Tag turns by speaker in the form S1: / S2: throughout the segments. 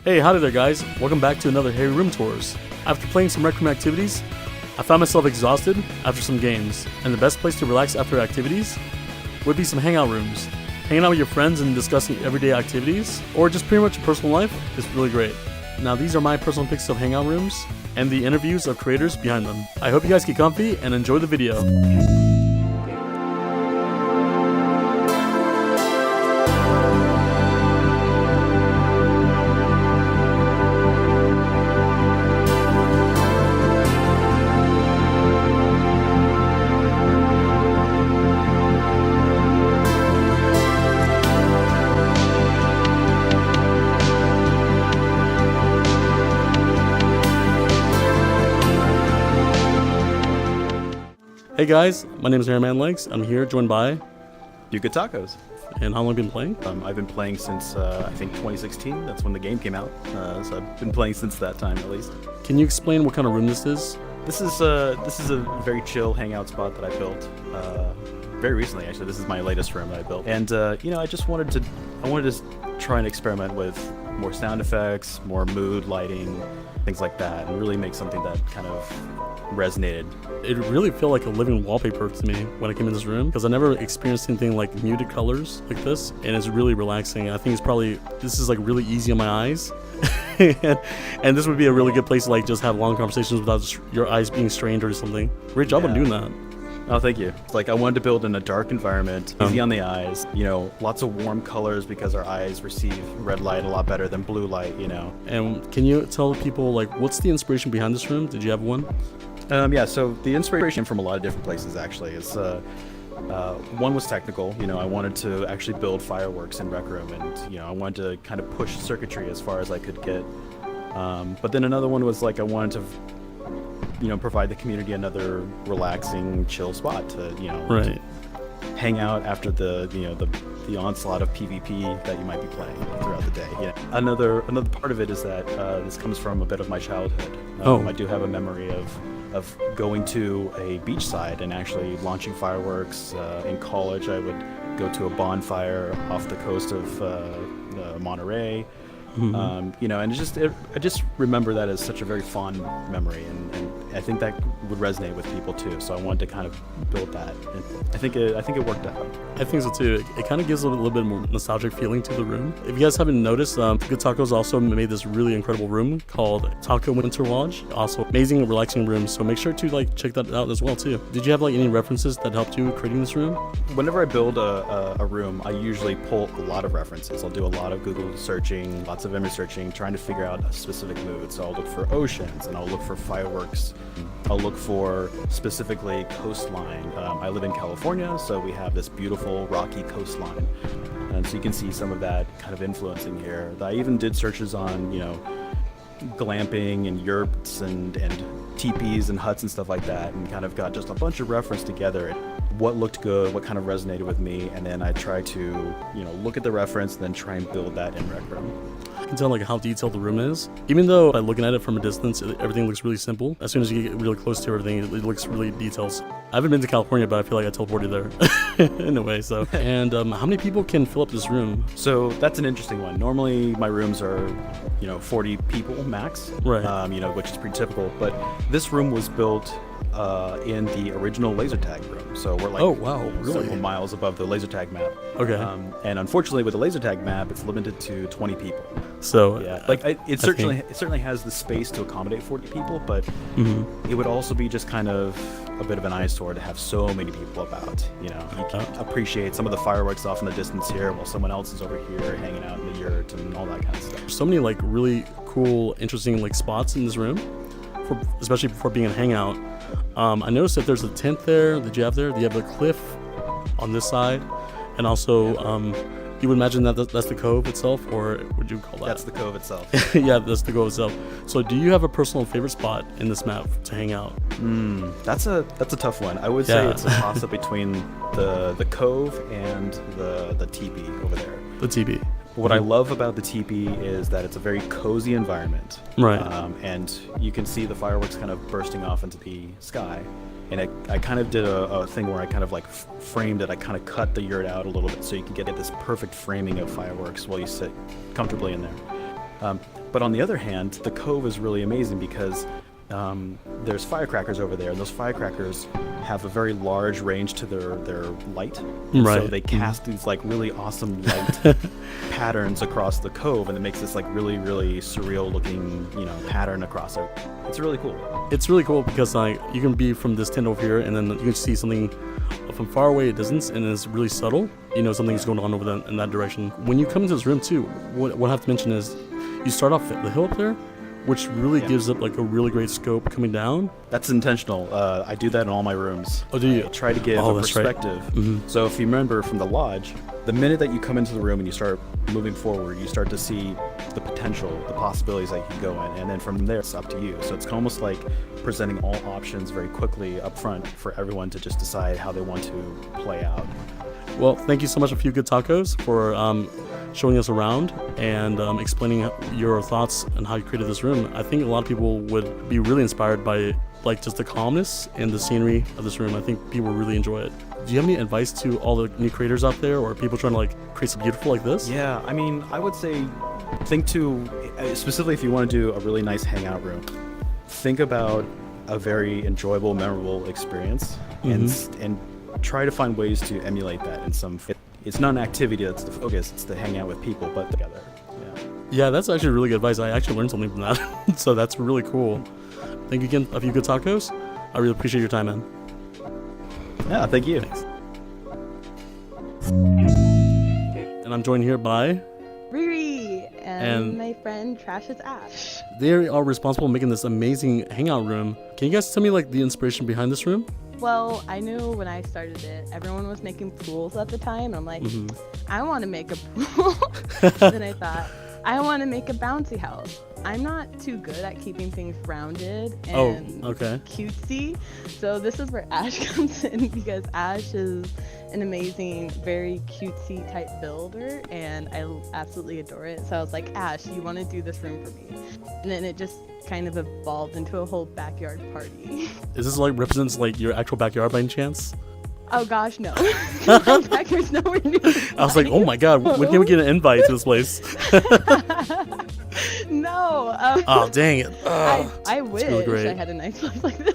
S1: Hey, howdy there guys, welcome back to another Harry Room Tours. After playing some Rec Room activities, I found myself exhausted after some games, and the best place to relax after activities would be some hangout rooms. Hanging out with your friends and discussing everyday activities, or just pretty much your personal life, is really great. Now these are my personal picks of hangout rooms, and the interviews of creators behind them. I hope you guys get comfy and enjoy the video. Hey guys, my name is Harryman Legs. I'm here joined by
S2: Yuka Tacos.
S1: And how long have you been playing?
S2: I've been playing since I think 2016. That's when the game came out. So I've been playing since that time at least.
S1: Can you explain what kind of room this is?
S2: This is a very chill hangout spot that I built very recently. Actually, this is my latest room that I built. And I just wanted to try and experiment with more sound effects, more mood lighting, things like that, and really make something that kind of resonated.
S1: It really felt like a living wallpaper to me when I came in this room, because I never experienced anything like muted colors like this, and it's really relaxing. I think this is like really easy on my eyes. and this would be a really good place to like just have long conversations without your eyes being strained or something. Great job on doing that.
S2: Oh, thank you. Like, I wanted to build in a dark environment, easy on the eyes, lots of warm colors because our eyes receive red light a lot better than blue light,
S1: And can you tell people, like, what's the inspiration behind this room? Did you have one?
S2: So the inspiration from a lot of different places, actually, is one was technical. I wanted to actually build fireworks in Rec Room, and, I wanted to kind of push circuitry as far as I could get. But then another one was, like, I wanted to provide the community another relaxing, chill spot to, to hang out after the onslaught of PvP that you might be playing throughout the day. Another part of it is that this comes from a bit of my childhood. I do have a memory of going to a beachside and actually launching fireworks. In college, I would go to a bonfire off the coast of Monterey. Mm-hmm. And I just remember that as such a very fond memory, and I think that would resonate with people too. So I wanted to kind of build that, and I think it worked out.
S1: I think so too. It kind of gives a little bit more nostalgic feeling to the room. If you guys haven't noticed, Good Tacos also made this really incredible room called Taco Winter Lodge. Also amazing, relaxing room. So make sure to check that out as well too. Did you have any references that helped you creating this room?
S2: Whenever I build a room, I usually pull a lot of references. I'll do a lot of Google searching, lots of image searching, trying to figure out a specific mood. So I'll look for oceans, and I'll look for fireworks. I'll look for specifically coastline. I live in California, so we have this beautiful rocky coastline, and so you can see some of that kind of influencing here. I even did searches on glamping and yurts and teepees and huts and stuff like that, and kind of got just a bunch of reference together. What looked good, what kind of resonated with me, and then I try to look at the reference and then try and build that in Rec Room.
S1: I can tell how detailed the room is. Even though by looking at it from a distance, everything looks really simple. As soon as you get really close to everything, it looks really detailed. I haven't been to California, but I feel like I teleported there in a way. So, and how many people can fill up this room?
S2: So that's an interesting one. Normally my rooms are 40 people max,
S1: right?
S2: Which is pretty typical. But this room was built in the original laser tag room, so we're like several miles above the laser tag map.
S1: Okay.
S2: And unfortunately, with the laser tag map, it's limited to 20 people.
S1: So
S2: yeah, it certainly has the space to accommodate 40 people, but it would also be just kind of a bit of an eyesore to have so many people about. You can appreciate some of the fireworks off in the distance here, while someone else is over here hanging out in the yurt and all that kind of stuff.
S1: So many really cool, interesting spots in this room, especially before being a hangout. I noticed that there's a tent there that you have there. You have a cliff on this side, and also you would imagine that that's the cove itself, or what would you call that?
S2: That's the cove itself.
S1: Yeah, that's the cove itself. So do you have a personal favorite spot in this map to hang out?
S2: That's a tough one. I would say it's a toss-up between the cove and the teepee over there.
S1: The teepee.
S2: What I love about the teepee is that it's a very cozy environment.
S1: Right.
S2: And you can see the fireworks kind of bursting off into the sky. And I kind of did a thing where I kind of framed it. I kind of cut the yurt out a little bit so you can get this perfect framing of fireworks while you sit comfortably in there. But on the other hand, the cove is really amazing because there's firecrackers over there, and those firecrackers have a very large range to their light. And
S1: Right.
S2: So they cast these like really awesome light patterns across the cove, and it makes this like really, really surreal looking, pattern across it. It's really cool.
S1: It's really cool because like you can be from this tent over here, and then you can see something from far away at distance, and it's really subtle. Something's going on over in that direction. When you come into this room too, what I have to mention is you start off the hill up there, which really gives up like a really great scope coming down.
S2: That's intentional. I do that in all my rooms.
S1: Oh, do you?
S2: I try to give a
S1: That's right.
S2: perspective. So if you remember from the lodge, the minute that you come into the room and you start moving forward, you start to see the potential, the possibilities that you can go in, and then from there it's up to you. So it's almost like presenting all options very quickly up front for everyone to just decide how they want to play out.
S1: Well, thank you so much, A Few Good Tacos, for showing us around and explaining your thoughts and how you created this room. I think a lot of people would be really inspired by like just the calmness and the scenery of this room. I think people really enjoy it. Do you have any advice to all the new creators out there, or people trying to like create something beautiful like this?
S2: Yeah, I mean, I would say think to, specifically if you want to do a really nice hangout room, think about a very enjoyable, memorable experience and try to find ways to emulate that in some. It's not an activity that's the focus, it's to hang out with people, but together.
S1: Yeah, that's actually really good advice. I actually learned something from that. So that's really cool. Thank you again, A Few Good Tacos. I really appreciate your time, man.
S2: Yeah, thank you.
S1: Thanks. And I'm joined here by
S3: Riri
S1: And-
S3: my friend Trash's Ash.
S1: they are responsible for making this amazing hangout room. Can you guys tell me like the inspiration behind this room?
S3: Well, I knew when I started it, everyone was making pools at the time. And I'm like, I want to make a pool. Then I thought, I want to make a bouncy house. I'm not too good at keeping things rounded and cutesy. So this is where Ash comes in, because Ash is an amazing, very cutesy type builder, and I absolutely adore it. So I was like, Ash, you want to do this room for me? And then it just kind of evolved into a whole backyard party.
S1: Is this like represents like your actual backyard by any chance?
S3: Oh gosh, no. My backyard's nowhere near.
S1: I was like, oh my god, when can we get an invite to this place?
S3: No.
S1: Oh dang it.
S3: I wish
S1: really great.
S3: I had a nice place like this.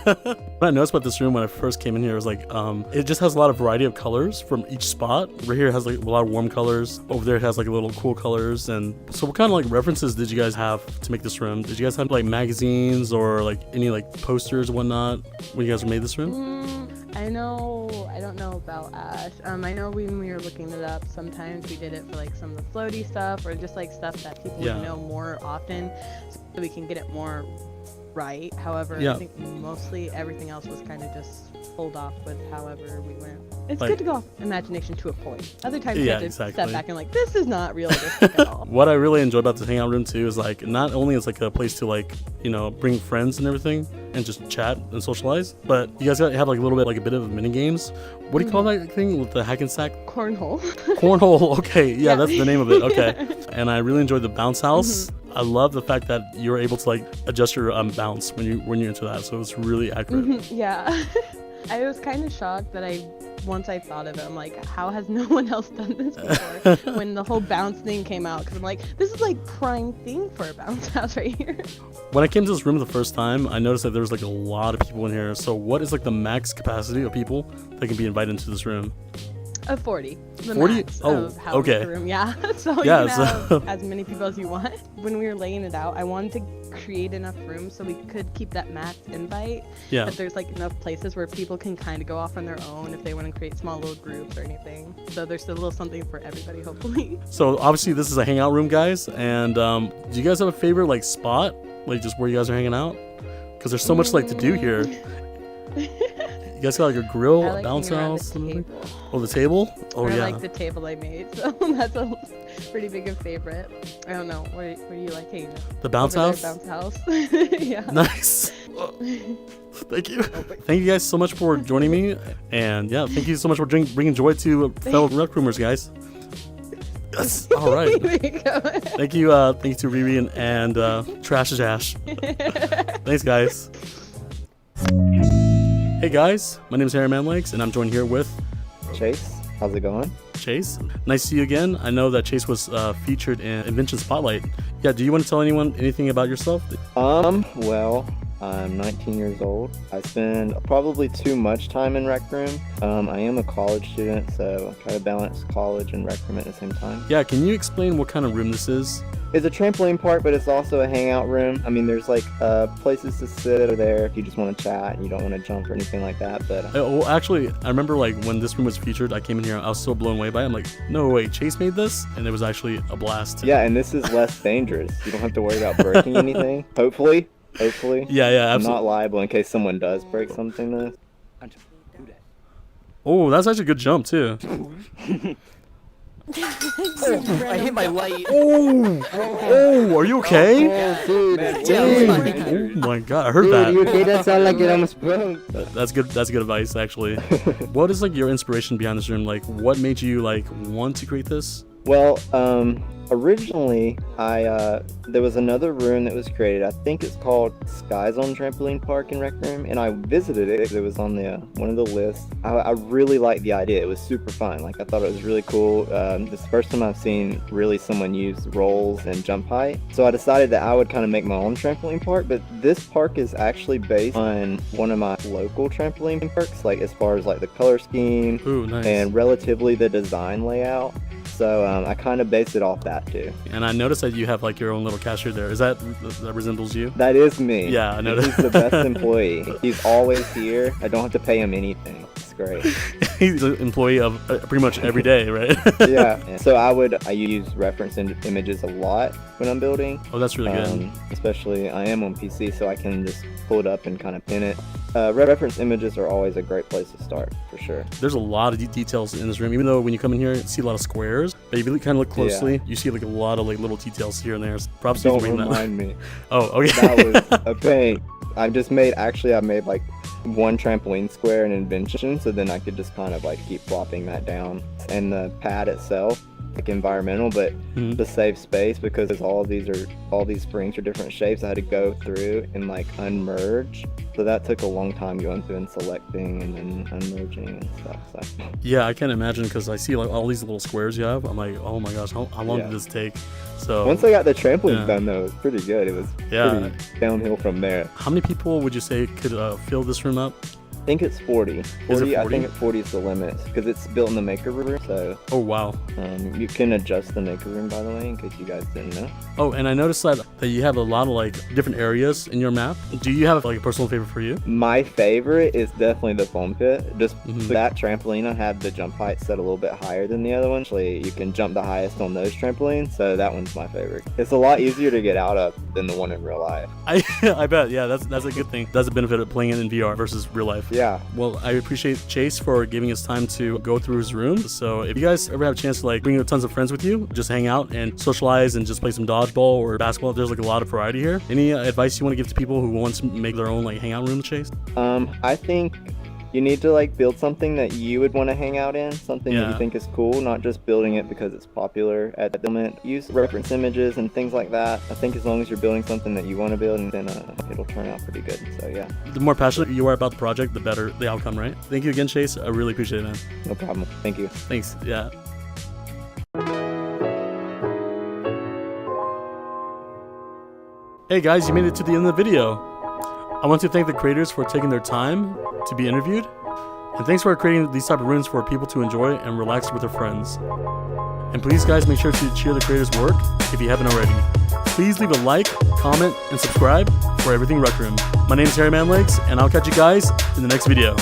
S1: What I noticed about this room when I first came in here was like, it just has a lot of variety of colors from each spot. Right here it has like a lot of warm colors. Over there it has like a little cool colors. And so what kind of like references did you guys have to make this room? Did you guys have like magazines or like any like posters and whatnot when you guys made this room?
S3: I don't know about Ash. I know when we were looking it up, sometimes we did it for like some of the floaty stuff or just like stuff that people would know more often, so we can get it more right. However, I think mostly everything else was kind of just pulled off with however we went. It's
S1: Like-
S3: good to go off imagination to a point. Other times you
S1: Yeah,
S3: have to
S1: exactly.
S3: step back and like, this is not realistic at all.
S1: What I really enjoy about this hangout room too is like not only is like a place to like bring friends and everything and just chat and socialize, but you guys have like a bit of mini games. What do you call that thing with the hack and sack?
S3: Cornhole.
S1: Cornhole. Okay, yeah, that's the name of it. Okay, and I really enjoyed the bounce house. I love the fact that you're able to like adjust your bounce when you're into that. So it's really accurate.
S3: Yeah. I was kind of shocked that once I thought of it, I'm like, how has no one else done this before? When the whole bounce thing came out, because I'm like, this is like prime thing for a bounce house right here.
S1: When I came to this room the first time, I noticed that there was like a lot of people in here. So what is like the max capacity of people that can be invited into this room?
S3: Of 40. The
S1: 40?
S3: max
S1: Oh,
S3: of how
S1: okay.
S3: the room, yeah. So
S1: Yeah,
S3: you can have as many people as you want. When we were laying it out, I wanted to create enough room so we could keep that max invite.
S1: Yeah.
S3: But there's like enough places where people can kind of go off on their own if they want to create small little groups or anything. So there's still a little something for everybody, hopefully.
S1: So obviously this is a hangout room, guys. And do you guys have a favorite like spot, like just where you guys are hanging out? Because there's so much like to do here. You guys got like a grill,
S3: I
S1: a
S3: like
S1: bounce
S3: hanging around
S1: house,
S3: the
S1: something?
S3: table.
S1: Oh, the table? Oh,
S3: I
S1: yeah.
S3: like the table I made, so that's a pretty big a favorite. I don't know, where do you like hanging out?
S1: The bounce
S3: Over
S1: house?
S3: there, bounce house. Yeah.
S1: Nice. Thank you. Thank you guys so much for joining me. And yeah, thank you so much for bringing joy to fellow Rec Roomers, guys. Yes. All right.
S3: There you go.
S1: Thank you to Riri and Trash is Ash. Thanks, guys. Hey guys, my name is Harry Manlegs, and I'm joined here with
S4: Chase, how's it going?
S1: Chase. Nice to see you again. I know that Chase was featured in Invention Spotlight. Yeah, do you want to tell anyone anything about yourself?
S4: Well, I'm 19 years old. I spend probably too much time in Rec Room. I am a college student, so I try to balance college and Rec Room at the same time.
S1: Yeah, can you explain what kind of room this is?
S4: It's a trampoline park, but it's also a hangout room. I mean, there's like places to sit over there if you just want to chat and you don't want to jump or anything like that. But
S1: Well, actually, I remember like when this room was featured, I came in here, I was so blown away by it. I'm like, no way, Chase made this? And it was actually a blast.
S4: yeah, and this is less dangerous. You don't have to worry about breaking anything. Hopefully.
S1: Yeah,
S4: I'm
S1: absolutely.
S4: not liable in case someone does break something though.
S1: Oh, that's actually a good jump too.
S5: I hit my light.
S1: Oh, are you okay?
S4: Dude.
S1: Oh my god, I heard
S4: You
S1: that.
S4: okay? That sounded like it almost broke.
S1: That's good. That's good advice, actually. What is like your inspiration behind this room? Like, what made you like want to create this?
S4: Well, originally, there was another room that was created. I think it's called Skies on Trampoline Park in Rec Room, and I visited it. It was on the one of the lists. I really liked the idea. It was super fun. Like, I thought it was really cool. This is the first time I've seen really someone use rolls and jump height. So I decided that I would kind of make my own trampoline park, but this park is actually based on one of my local trampoline parks, like as far as like the color scheme
S1: Ooh, nice.
S4: and relatively the design layout. So I kind of based it off that too.
S1: And I noticed that you have like your own little cashier there. Is that resembles you?
S4: That is me.
S1: Yeah, I
S4: And
S1: noticed.
S4: He's the best employee. He's always here. I don't have to pay him anything. It's great.
S1: He's an employee of pretty much every day, right?
S4: Yeah. So I use reference images a lot when I'm building.
S1: Oh, that's really good.
S4: Especially I am on PC, so I can just pull it up and kind of pin it. Reference images are always a great place to start, for sure.
S1: There's a lot of details in this room. Even though when you come in here, you see a lot of squares, but if you kind of look closely, you see like a lot of like little details here and there. So props to you
S4: Don't
S1: for bringing that.
S4: remind me.
S1: Oh, okay.
S4: That was a pain. I made like one trampoline square in Invention, so then I could just kind of like keep flopping that down. And the pad itself, like environmental, but to save space, because all these springs are different shapes, I had to go through and like unmerge. So that took a long time going through and selecting and then unmerging and stuff. So
S1: Yeah, I can't imagine, because I see like all these little squares you have. I'm like, oh my gosh, how long did this take? So
S4: once I got the trampoline done, though, it was pretty good. It was
S1: Yeah.
S4: pretty downhill from there.
S1: how many people would you say could fill this room up?
S4: I think it's 40.
S1: Is it 40?
S4: I think 40 is the limit because it's built in the maker room. So
S1: Oh wow.
S4: you can adjust the maker room, by the way, in case you guys didn't know.
S1: Oh, and I noticed that you have a lot of like different areas in your map. Do you have like a personal favorite for you?
S4: My favorite is definitely the foam pit. Just that trampoline, I have the jump height set a little bit higher than the other one. Actually, you can jump the highest on those trampolines, so that one's my favorite. It's a lot easier to get out of than the one in real life.
S1: I bet. Yeah, that's a good thing. That's a benefit of playing it in VR versus real life.
S4: Yeah.
S1: Well, I appreciate Chase for giving us time to go through his room. So if you guys ever have a chance to like bring tons of friends with you, just hang out and socialize and just play some dodgeball or basketball, there's like a lot of variety here. Any advice you want to give to people who want to make their own like hangout room, Chase?
S4: I think you need to like build something that you would want to hang out in, something that you think is cool, not just building it because it's popular at the moment. Use reference images and things like that. I think as long as you're building something that you want to build, then it'll turn out pretty good. So yeah.
S1: The more passionate you are about the project, the better the outcome, right? Thank you again, Chase. I really appreciate it, man.
S4: No problem. Thank you.
S1: Thanks. Yeah. Hey guys, you made it to the end of the video. I want to thank the creators for taking their time to be interviewed. And thanks for creating these type of rooms for people to enjoy and relax with their friends. And please guys, make sure to cheer the creators' work if you haven't already. Please leave a like, comment, and subscribe for everything Rec Room. My name is Harry Manlegs, and I'll catch you guys in the next video.